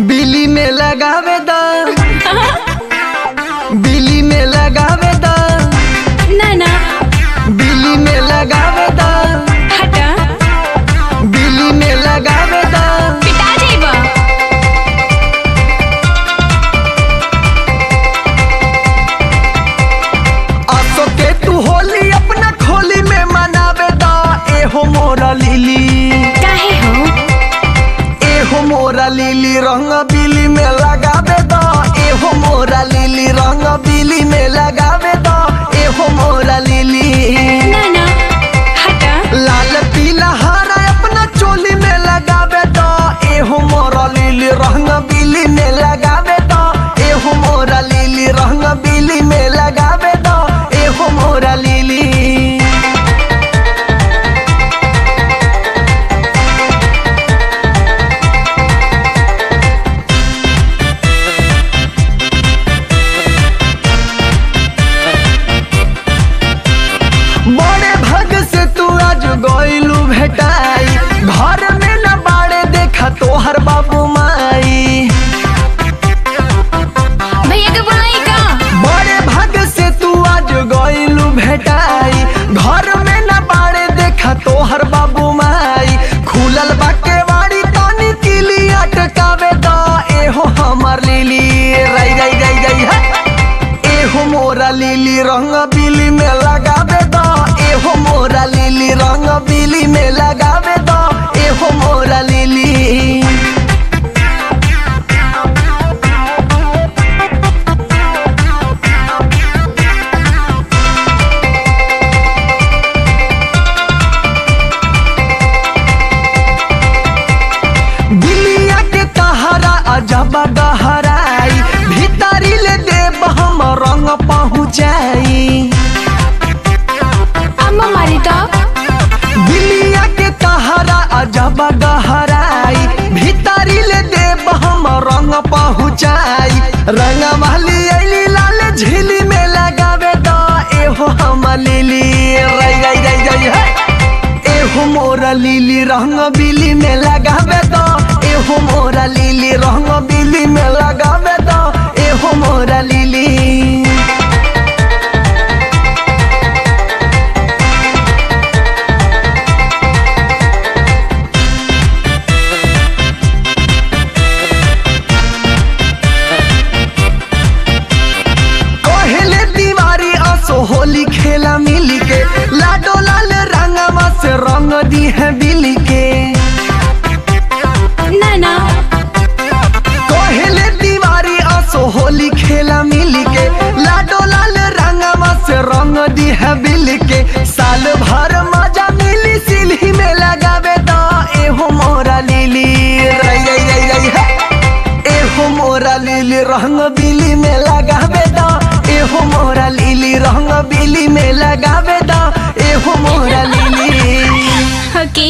बिली में लगावे दा, बिली में लगावे दा, ना ना बिली में लगावे दा, हटा, बिली में लगावे दा, पिटा जाइबा। आसो के तू होली अपना खोली में मनावे दा, ए हो मोरा लिली, काहे हो ए हो मोरा लिली रंग बिली में लगावे दा, ए हो मोरा लिली रंग बिली में लगावे दा, ए हो मोरा लिली। ना ना हटा, लाल पीला हरा अपना चोली में लगावे दा, ए हो मोरा लिली रंग बिली में लगावे दा, ए हो मोरा लिली रंग बिली में लगावे दा, ए हो मोरा लिली। बड़े भाग से तू आज गइलू भेटाई, घर में न बाड़े देखा तोहर बाबू माई। भैया के बुलाई का बड़े भाग से तू आज गइलू भेटाई, घर में न बाड़े देखा तोहर बाबू माई। खुलल बा केवाड़ी तानी किली अटकावे दा, ए हो हमर लिली रई रई रई रई है, ए हो मोरा लिली रंग बिली में लगावे दा, ए हो मोरा लिली रंग बिली में लगावे दा, ए हो मोरा लिली। बिलिया के तहरा अजब गहराई, भीतरी ले देव हम रंग पहुँचाई। अम्मा मारी तो बिलिया के तहरा अजब गहराई, भीतरी ले देव हम रंग पहुँचाई। रंग वाली अली लाल झिली में लगावे दा, ए हो हम लिली रई रई रई रई है, ए हो मोरा लिली रंग बिली में लगावे दा, ए हो मोरा लिली रंग बिली में लगावे दा, ए हो मोरा लिली। कहले दीवारी आसो होली खेला मिली के, लाडो लाल रंगवा से रंग दी है बिली के। ना ना कहले दीवारी आसो होली खेला मिली के, लाडो लाल रंगवा से रंग दी है बिली के। साल भर मजा मिली सिलही में लगावे दा, ए हो मोरा लिली रई रई रई रई है, ए हो मोरा लिली रंग बिली में लगावे दा, ए हो मोरा लिली रंग बिली में लगावे दा, ए हो मोरा लिली। ओके।